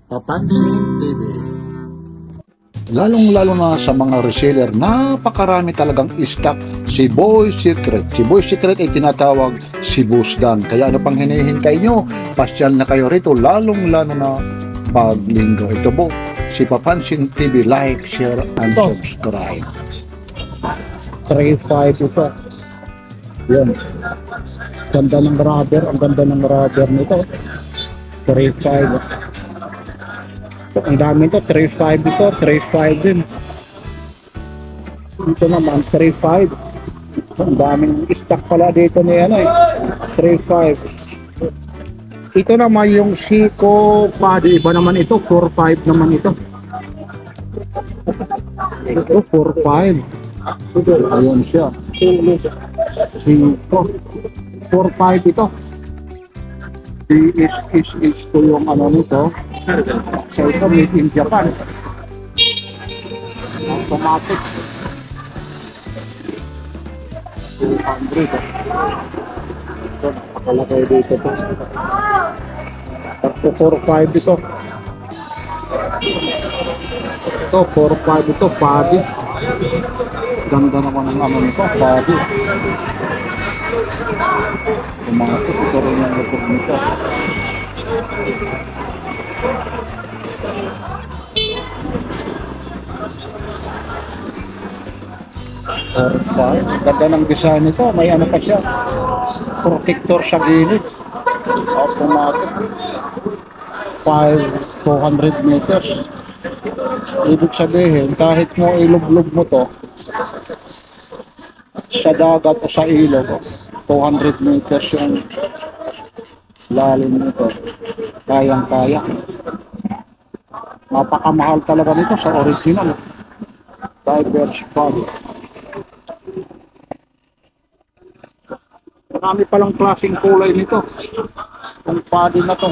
Papansin TV. Lalong-lalo na sa mga reseller, napakarami talagang stock si Boy Secret. Si Boy Secret ay tinatawag si Busdan. Kaya ano pang hinihintay nyo? Pasyal na kayo rito, lalong-lalo na pag linggo. Ito po, si Papansin TV. Like, share, and subscribe. 3.5 ito. Yan. Ganda ng rubber. Ang ganda ng rubber nito. 3.5. Ang dami ito, 3.5 ito, 3.5 din. Dito naman, 3.5. Ang daming stock pala dito ni ano eh, 3.5. Ito naman yung Seiko Paddy, iba naman ito, 4.5 naman ito. Ito, 4.5. Ayun siya. Seiko. 4.5 ito. Is to yung ano nito. So ito made in Japan. Automatic. 200. Ito, nakalagay dito po. Tapos 4.5 ito. Ito, 4.5 ito, Paddy. Ganda naman ang ano nito, Paddy. Automatic, ito rin yung lupog nito. Ganda ng design nito, may ano pa siya, protector sa gilid. Automatic. 200 meters. Ibig sabihin, kahit mo ilog-log mo to sa dagat o sa ilog, 200 meters yung lalim nito. Kayang-kaya. Napakamahal talaga nito sa original. Diverse Paddy. Marami palang klaseng kulay nito. Ang Paddy na to.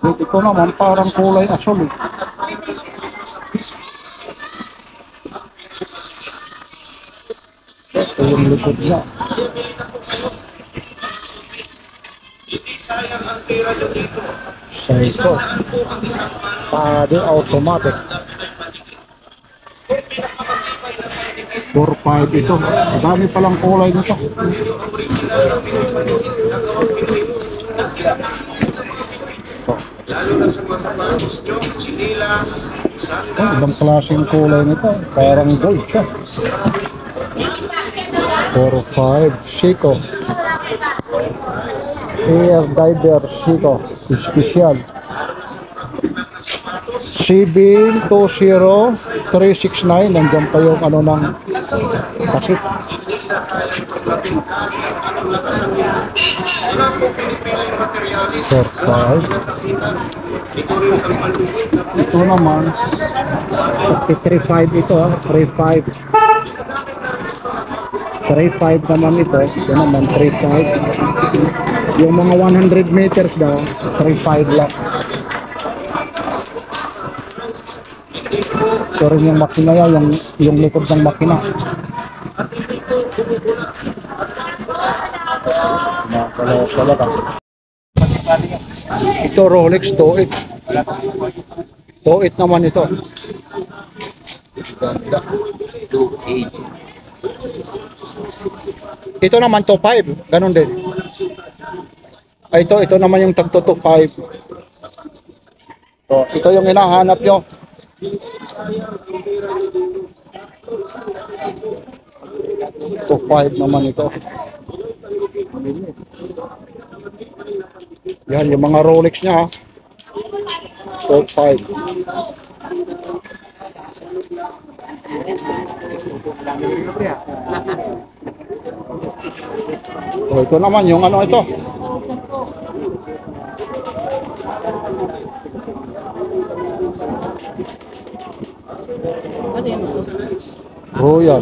Ito naman parang kulay asul eh. Ito yung likod niya. Seiko Paddy automatic 4.5 ito. Dami palang kulay nito. Lalo na sa mga sapatos nyo, chinilas, sandals. Ibang klaseng kulay nito. Parang gold siya. 4.5 Seiko Air Diver Seiko Special. CB20369. Nandiyan pa yung ano ng takip. Ito naman 3.5 ito, 3.5 naman ito. Ito naman 3.5. Yung mga 100 meters daw 3.5 lang. Ito rin yung makina yan, yung likod ng makina. Ito Rolex 2.8. 2.8 naman ito. Ganda. 2.8. Ito naman 2.5. Ganon din. Ay, ito naman yung tagto 2.5. So, ito yung hinahanap nyo. 2.5 naman ito. Yan yung mga Rolex niya ha. 2.5. So, ito naman yung ano ito. Royal.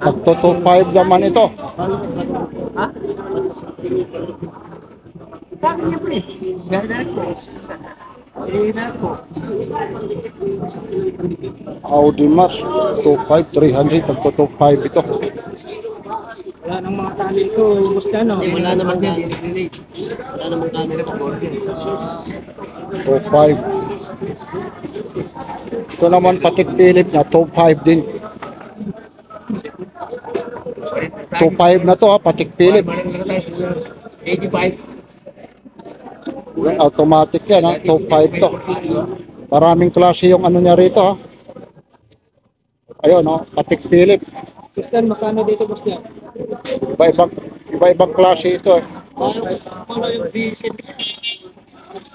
Tagto 2.5 naman ito. Ha? Sabi niya pre, ganda ko. Audi Mars 2.5, 300, tagto 2.5 ito. Wala nang mga tali ito, ubos na no. Wala naman yan. Wala naman camera to. 2.5. Ito naman Patek Philippe na 2.5 din. 2.5 na to ha, Patek Philippe. 85. Yan, automatic yan ha, 2.5 to. Maraming klase yung ano niya rito ha. Ayun no, Patek Philippe. Boss Dan, makano dito boss Dan? Iba-ibang klase ito eh. Ano yung visit?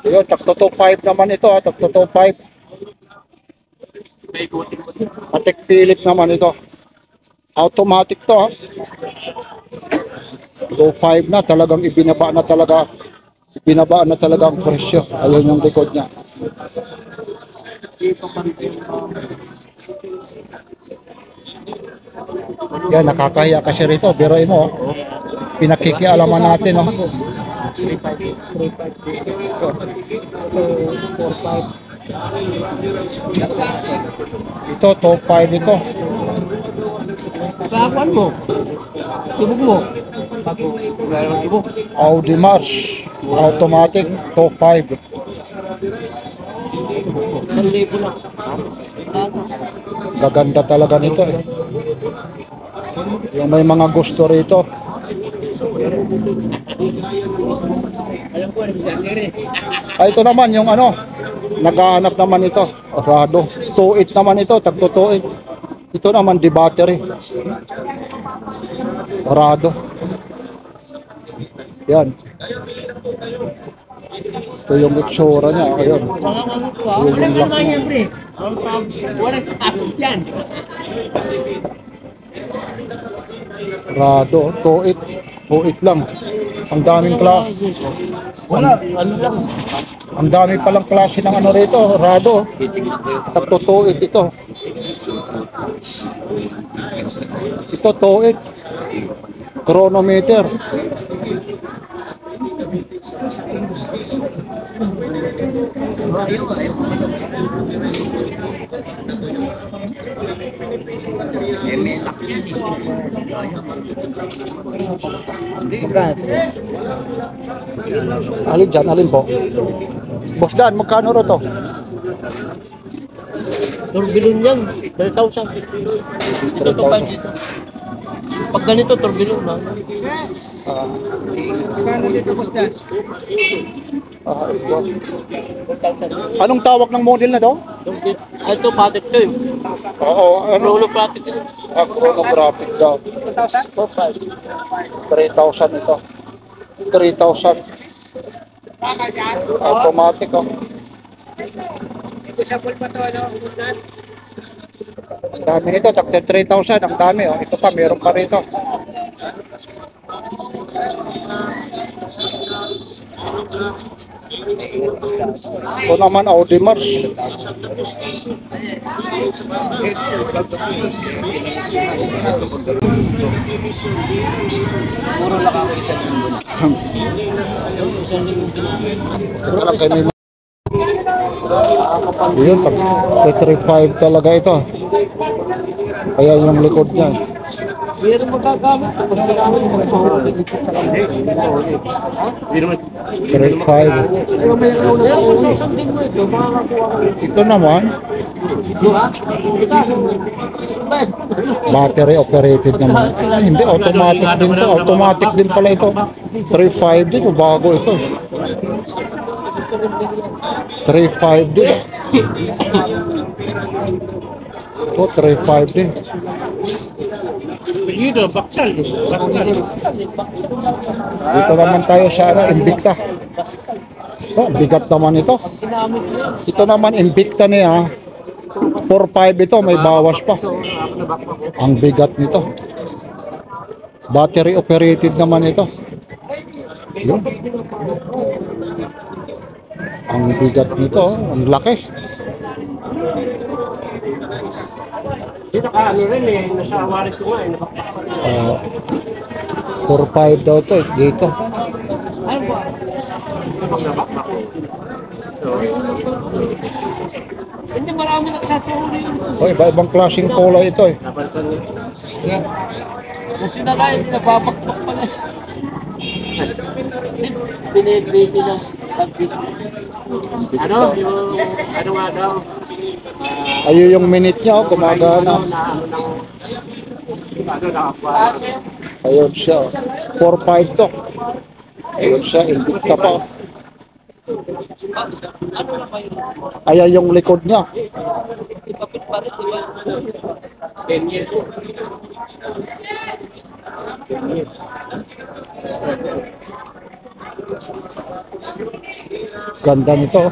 Ayun, takto 2.5 naman ito ha, takto 2.5. Patek Philippe naman ito. Automatic to ha. 2.5 na, talagang ibinaba na talaga. Ibinaba na talaga ang presyo. Ayun yung likod niya. Yan, nakakahiya kasi rito. Biroin mo, oh. Pinakikialaman natin, oh. Ito, top 5 ito. Kapan mo? Tubog mo? Wala naman tubog. Audi Mars, automatic, top 5. 1,000 lang. Gaganda talaga nito, eh. Yung may mga gusto rito. Alam ko, nag-designer eh. Ito naman yung ano, naghahanap naman ito, Rado. 2.8 naman ito, tagto 2.8. Ito naman di battery. Rado. Yan. Ito yung itsura niya, ayun. Wala naman yan, pre. Wala sa tapos yan. Rado, 2.8. 2.8 lang. Ang daming klase. Wala, ano lang. Ang dami palang klase ng ano rito, Rado. Tagto 2.8 ito. Ito 2.8. Chronometer. Alin dyan, alin po? Boss Dan, magkano ro to? Turbilon yan. 3,000. Ito to 5 dito. Pag ganito, turbilon na. Makano dito boss Dan? Ito. 4,000. Anong tawag ng model na to? Ito, patik to eh. Oo, ano? Rolo patik ito. Chronographic daw. 2,000? 3,000 ito. 3,000. Automatic, oh. Usapol pa to ano boss Dan? Ang dami nito, takto 3,000. Ang dami, oh. Ito pa, meron pa rito. Ito naman, Audi Mars. Puro nakakita nyo. Teka lang, kay may... Yun, 3.5 talaga ito. Kaya yung likod niya. Meron magagamit. Pag ginamit mo, mahuli dito sa lamay. 3.5. Meron kung sasundin mo ito, makakakuha ka rin. Ito naman, battery operated naman. Hindi, automatic din to. Automatic din pala ito. 3.5 din, bago ito. 3.5 din. Ito, 3.5 din. Dito, baksal. Dito naman tayo sa ano, Invicta. Ito, bigat naman ito. Ito naman, Invicta niya. 4.5 ito, may bawas pa. Ang bigat nito. Battery operated naman ito. Yun. Ang bigat nito, ang laki. Dito ka, ano rin eh, nasa waris ko nga eh. 4.5 daw to dito. Ayun ba? Hindi marami nagsasahuli yun. O, iba-ibang klaseng kulay ito eh. Kasi na lang, hindi nababakbak pa na. Pinipili ng pag-ibig. Ano? Yung, ano nga daw? Ayun yung minute niya, oh, gumagana. Ano nakakuha? Ayun siya, oh. 4-5 to. Ayun siya, invicta pa. Oh. Ayan yung likod niya. Kapit pa rin, di ba? 10 years. Ganda nito.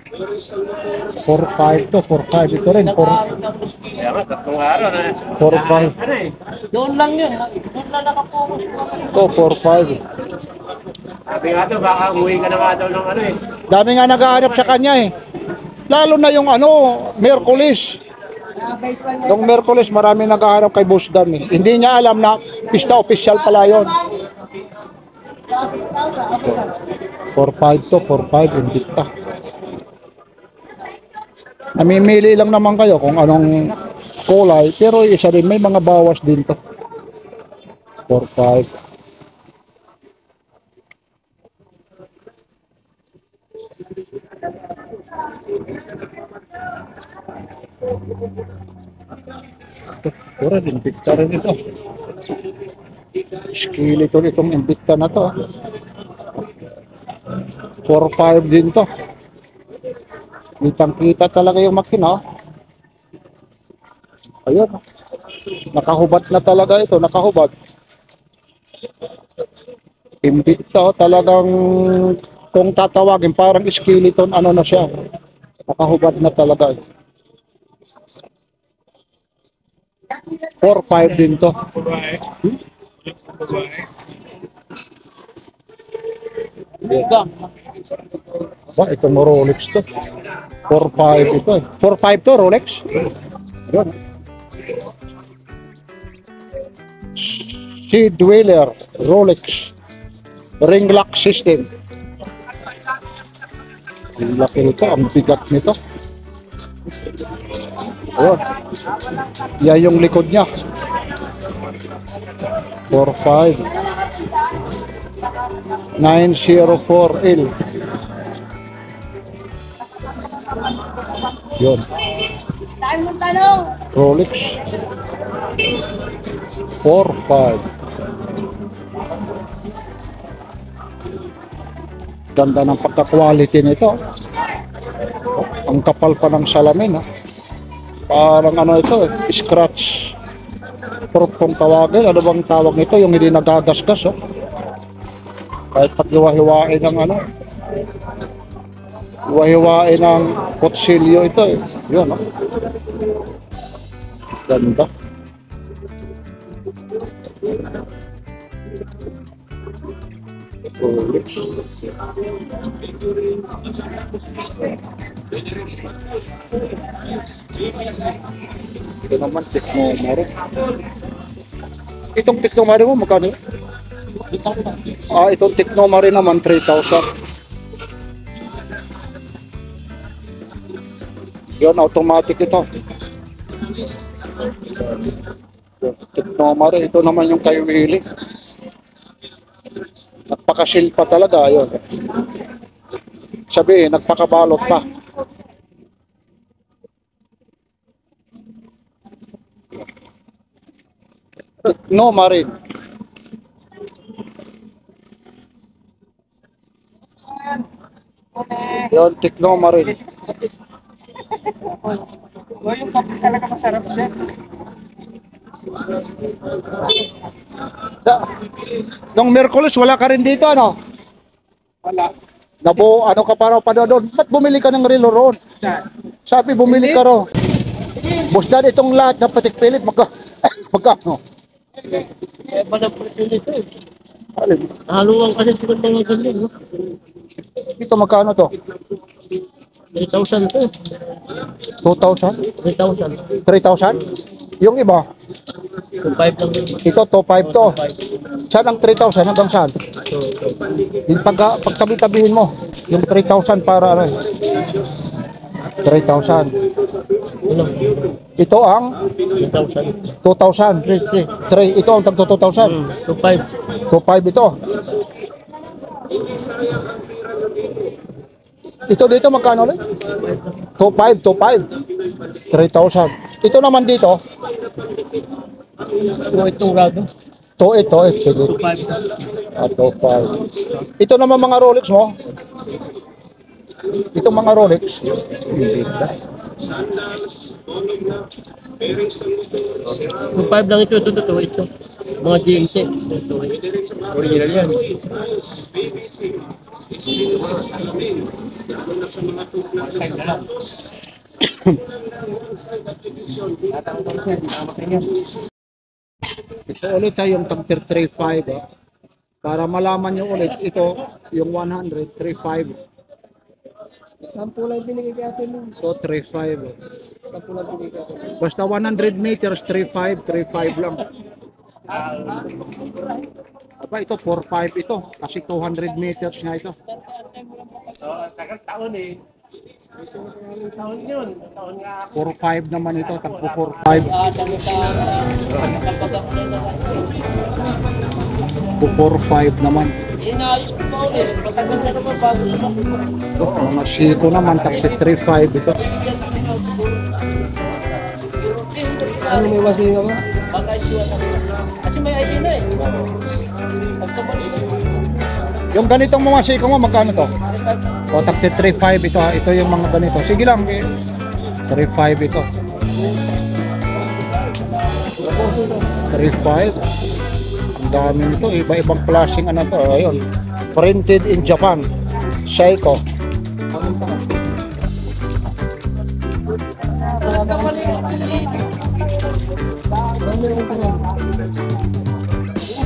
4-5 to, 4-5 ito rin. 4-5. Kaya nga, tatlong araw na. Doon lang yun. Doon lang nakapokus. Ito, 4-5. Sabi nga to, baka uwi ka na nga daw ng ano eh. Dami nga naghahanap sa kanya eh. Lalo na yung ano, Merkulis. Yung Merkulis, marami naghahanap kay Boss Dan eh. Hindi niya alam na pista official pala yun. 4-5 to, 4-5, invicta. Namimili lang naman kayo kung anong kulay, pero isa rin, may mga bawas din to. 4-5. Pura, invicta rin ito. Skeleton itong invicta na to. 4-5 din to. Kitang-kita talaga yung makina. Ayun. Nakahubat na talaga ito. Nakahubat. Invicta, talagang kung tatawagin, parang skeleton, ano na siya. Nakahubat na talaga. 4-5 din to. Ba, itong Rolex to. 4-5 ito eh. 4-5 to, Rolex. Ayun. Sea Dweller, Rolex. Ring lock system. Ang laki nito, ang bigat nito. Ayun. Yan yung likod niya. 4-5. 904L. Yun. Rolex. 4-5. Ganda ng pagka-quality nito. Ang kapal pa ng salamin. Ha? Parang ano ito, scratch proof kung tawagin. Ano bang tawag nito? Yung hindi nagagasgas. Oh. Kahit pag hiwa-hiwain ng ano, hiwa-hiwain ng kutsilyo ito eh. Yun, oh. Ganda. Ito naman, Technomare. Itong Technomare mo, magkano? Itong Technomare naman, 3,000. Yun, automatic ito. Technomare, ito naman yung kay Willie. Nagpakasil pa talaga, yun. Sabi, nagpakabalot pa. Technomare. Yun, Technomare. O, yung kape talaga masarap dyan. Nung Merkulis, wala ka rin dito, ano? Wala. Ano ka para pa doon? Ba't bumili ka ng relo roon? Sabi, bumili ka ro. Boss Dan, itong lahat na patikpilit, magkano? Eh, ba na presyo nito eh. Alin? Haluan kasi sila mga galing, no? Ito magkano to? 3,000 to. 2,000? 3,000. 3,000? Yung iba? 2,500 lang yun. Ito, 2,500 to. Saan ang 3,000? Hanggang saan? Yung pagtabi-tabihin mo, yung 3,000 para ano eh. 3,000. Ano? Ito ang 2,000. 2,000. 3. 3, ito ang tag 2,000. 2,500. 2,500 ito. Ito dito magkano ulit? 2,500, 2,500. 3,000. Ito naman dito, Kung itong rado, 2,800, sige. 2,500. 2,500. Ito naman mga Rolex mo. Itong mga Rolex. Kung 5 lang ito, ito. Mga GMC. Original yan. Ito ulit ha, yung tag 3,500. Ah. Para malaman nyo ulit, ito, yung 100, 3,500. Saan po lang binigay kay ate mo? Ito, 3,500. Saan po lang binigay kay ate mo? Basta 100 meters, 3,500, 3,500 lang. Aba, ito, 4,500 ito. Kasi 200 meters nga ito. Tagal taon eh. Taon yun. Taon nga. 4,500 naman ito, tagpo 4,500. Sabi sa kapag ako na 4,500 naman. inayos ko pa ulit. Pagkagal na naman bago Ito, mga Seiko naman, tag 3,500 ito. Ano may masinga mo? baka isuwa na rin. Kasi may ID na eh. Pagkabalik. Yung ganitong mga Seiko mo, magkano to? O, tag 3,500 ito ha. Ito yung mga ganito. Sige lang, 3,500 ito. 3,500. Ang dami nito, iba-ibang klaseng ano to. Ayun. Printed in Japan. Seiko.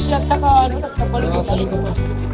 Siya tsaka ano, nagkabalik.